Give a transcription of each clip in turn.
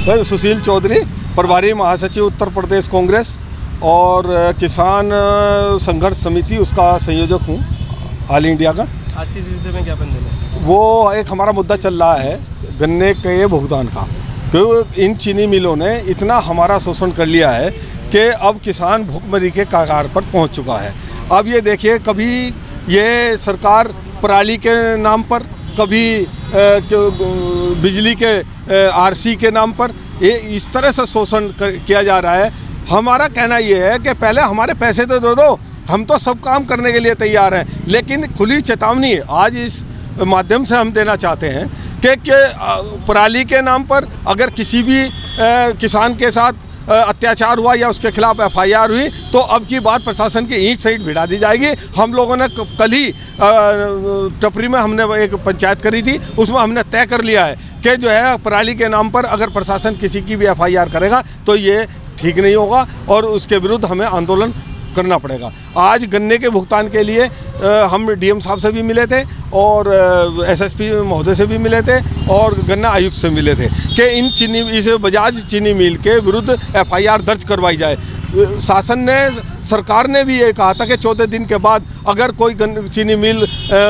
मैं सुशील चौधरी, प्रभारी महासचिव उत्तर प्रदेश कांग्रेस और किसान संघर्ष समिति उसका संयोजक हूँ ऑल इंडिया का। आज किस विषय में ज्ञापन देना? वो एक हमारा मुद्दा चल रहा है गन्ने के भुगतान का, क्योंकि इन चीनी मिलों ने इतना हमारा शोषण कर लिया है कि अब किसान भूखमरी के कगार पर पहुंच चुका है। अब ये देखिए, कभी ये सरकार पराली के नाम पर, कभी बिजली के आरसी के नाम पर ये इस तरह से शोषण किया जा रहा है। हमारा कहना ये है कि पहले हमारे पैसे तो दे दो, हम तो सब काम करने के लिए तैयार हैं, लेकिन खुली चेतावनी आज इस माध्यम से हम देना चाहते हैं कि पराली के नाम पर अगर किसी भी किसान के साथ अत्याचार हुआ या उसके खिलाफ एफआईआर हुई तो अब की बार प्रशासन की ईंट सहित भिड़ा दी जाएगी। हम लोगों ने कल ही टपरी में हमने एक पंचायत करी थी, उसमें हमने तय कर लिया है कि जो है पराली के नाम पर अगर प्रशासन किसी की भी एफआईआर करेगा तो ये ठीक नहीं होगा और उसके विरुद्ध हमें आंदोलन करना पड़ेगा। आज गन्ने के भुगतान के लिए हम डीएम साहब से भी मिले थे और एसएसपी महोदय से भी मिले थे और गन्ना आयुक्त से मिले थे कि इस बजाज चीनी मिल के विरुद्ध एफआईआर दर्ज करवाई जाए। शासन ने, सरकार ने भी ये कहा था कि 14 दिन के बाद अगर कोई चीनी मिल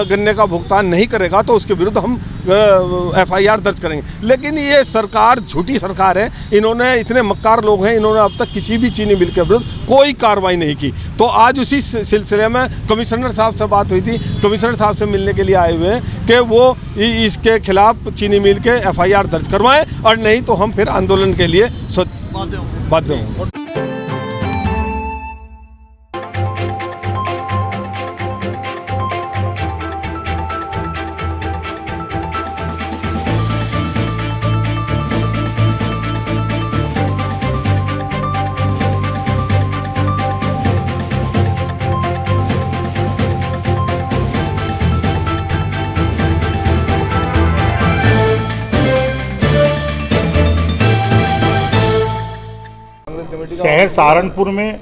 गन्ने का भुगतान नहीं करेगा तो उसके विरुद्ध हम एफआईआर दर्ज करेंगे। लेकिन ये सरकार झूठी सरकार है, इन्होंने, इतने मक्कार लोग हैं, इन्होंने अब तक किसी भी चीनी मिल के विरुद्ध कोई कार्रवाई नहीं की। तो आज उसी सिलसिले में कमिश्नर साहब से बात हुई थी, कमिश्नर साहब से मिलने के लिए आए हुए हैं कि वो इसके खिलाफ चीनी मिल के एफआईआर दर्ज करवाएं और नहीं तो हम फिर आंदोलन के लिए बाध्य होंगे। शहर सहारनपुर में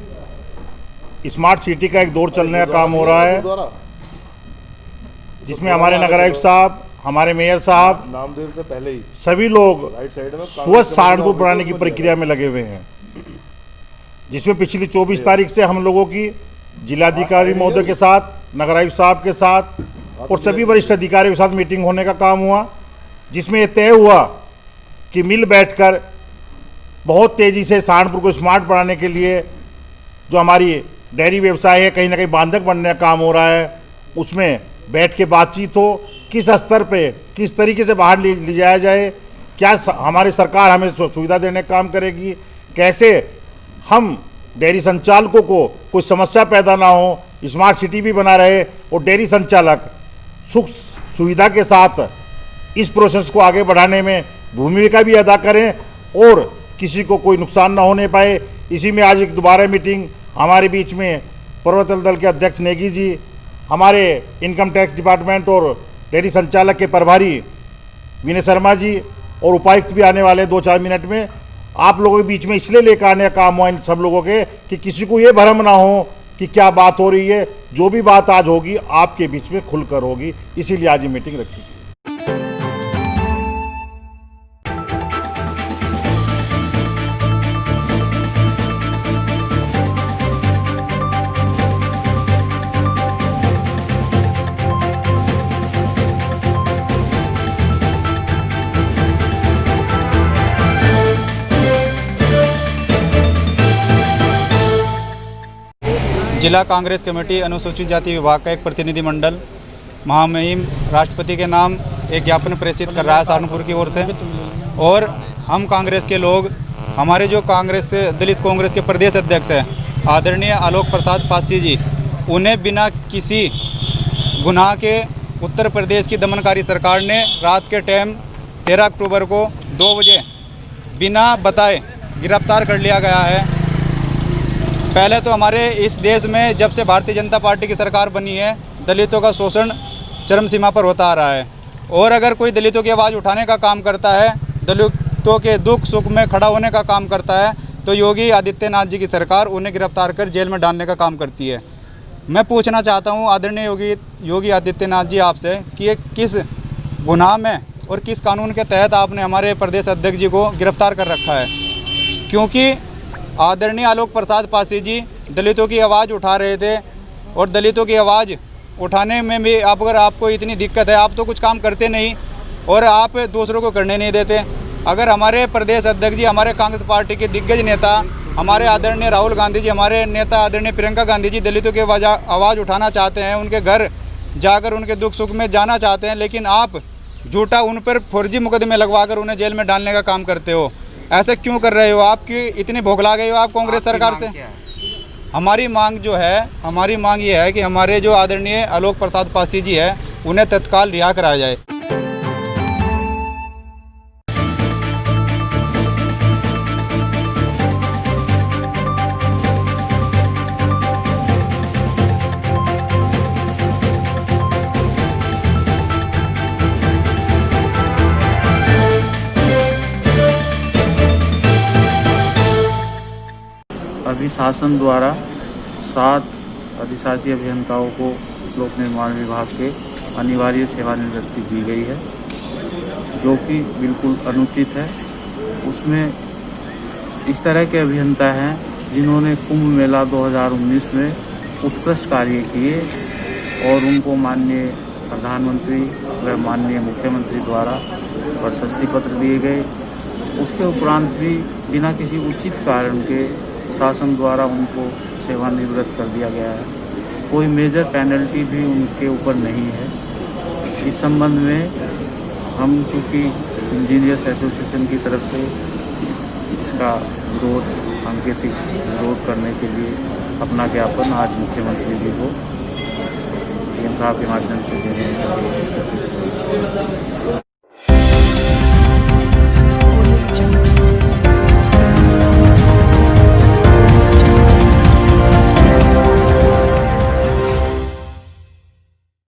स्मार्ट सिटी का एक दौर चलने का काम हो रहा है, जिसमें हमारे नगर आयुक्त साहब, हमारे मेयर साहब, नामदेव से पहले ही सभी लोग स्वच्छ सहारनपुर बनाने की प्रक्रिया में लगे हुए हैं, जिसमें पिछली 24 तारीख से हम लोगों की जिलाधिकारी महोदय के साथ, नगर आयुक्त साहब के साथ और सभी वरिष्ठ अधिकारियों के साथ मीटिंग होने का काम हुआ, जिसमें यह तय हुआ कि मिल बैठकर बहुत तेज़ी से सहारनपुर को स्मार्ट बनाने के लिए जो हमारी डेयरी व्यवसाय है कहीं ना कहीं बांधक बनने का काम हो रहा है, उसमें बैठ के बातचीत हो, किस स्तर पे किस तरीके से बाहर ले जाया जाए, क्या हमारी सरकार हमें सुविधा देने का काम करेगी, कैसे हम डेयरी संचालकों को कोई समस्या पैदा ना हो, स्मार्ट सिटी भी बना रहे और डेयरी संचालक सुख सुविधा के साथ इस प्रोसेस को आगे बढ़ाने में भूमिका भी अदा करें और किसी को कोई नुकसान ना होने पाए। इसी में आज एक दोबारा मीटिंग हमारे बीच में पूर्वोत्तर दल के अध्यक्ष नेगी जी, हमारे इनकम टैक्स डिपार्टमेंट और डेयरी संचालक के प्रभारी विनय शर्मा जी और उपायुक्त भी आने वाले 2-4 मिनट में। आप लोगों के बीच में इसलिए लेकर आने का काम हुआ इन सब लोगों के कि किसी को ये भ्रम ना हो कि क्या बात हो रही है। जो भी बात आज होगी आपके बीच में खुलकर होगी, इसीलिए आज ये मीटिंग रखी गई। जिला कांग्रेस कमेटी अनुसूचित जाति विभाग का एक प्रतिनिधिमंडल महामहिम राष्ट्रपति के नाम एक ज्ञापन प्रेषित कर रहा है सहारनपुर की ओर से। और हम कांग्रेस के लोग, हमारे जो कांग्रेस दलित कांग्रेस के प्रदेश अध्यक्ष हैं आदरणीय आलोक प्रसाद पासी जी, उन्हें बिना किसी गुनाह के उत्तर प्रदेश की दमनकारी सरकार ने रात के टाइम 13 अक्टूबर को 2 बजे बिना बताए गिरफ्तार कर लिया गया है। पहले तो हमारे इस देश में जब से भारतीय जनता पार्टी की सरकार बनी है दलितों का शोषण चरम सीमा पर होता आ रहा है। और अगर कोई दलितों की आवाज़ उठाने का काम करता है, दलितों के दुख सुख में खड़ा होने का काम करता है, तो योगी आदित्यनाथ जी की सरकार उन्हें गिरफ्तार कर जेल में डालने का काम करती है। मैं पूछना चाहता हूं आदरणीय योगी आदित्यनाथ जी आपसे कि ये किस गुनाह में और किस कानून के तहत आपने हमारे प्रदेश अध्यक्ष जी को गिरफ्तार कर रखा है? क्योंकि आदरणीय आलोक प्रसाद पासी जी दलितों की आवाज़ उठा रहे थे और दलितों की आवाज़ उठाने में भी अगर आपको इतनी दिक्कत है, आप तो कुछ काम करते नहीं और आप दूसरों को करने नहीं देते। अगर हमारे प्रदेश अध्यक्ष जी, हमारे कांग्रेस पार्टी के दिग्गज नेता, हमारे आदरणीय राहुल गांधी जी, हमारे नेता आदरणीय प्रियंका गांधी जी दलितों की आवाज़ उठाना चाहते हैं, उनके घर जाकर उनके दुख सुख में जाना चाहते हैं, लेकिन आप झूठा उन पर फर्जी मुकदमे लगवाकर उन्हें जेल में डालने का काम करते हो। ऐसे क्यों कर रहे हो? आपकी इतनी भोगला गए हो आप कांग्रेस सरकार से? हमारी मांग जो है, हमारी मांग ये है कि हमारे जो आदरणीय आलोक प्रसाद पासी जी है उन्हें तत्काल रिहा कराया जाए। अभी शासन द्वारा 7 अधिशासी अभियंताओं को लोक निर्माण विभाग के अनिवार्य सेवानिवृत्ति दी गई है, जो कि बिल्कुल अनुचित है। उसमें इस तरह के अभियंता हैं जिन्होंने कुंभ मेला 2019 में उत्कृष्ट कार्य किए और उनको माननीय प्रधानमंत्री व माननीय मुख्यमंत्री द्वारा प्रशस्ति पत्र दिए गए। उसके उपरांत भी बिना किसी उचित कारण के शासन द्वारा उनको सेवानिवृत्त कर दिया गया है। कोई मेजर पेनल्टी भी उनके ऊपर नहीं है। इस संबंध में हम चूँकि इंजीनियर्स एसोसिएशन की तरफ से इसका विरोध, सांकेतिक विरोध करने के लिए अपना ज्ञापन आज मुख्यमंत्री जी को पीएम साहब के माध्यम से देने के लिए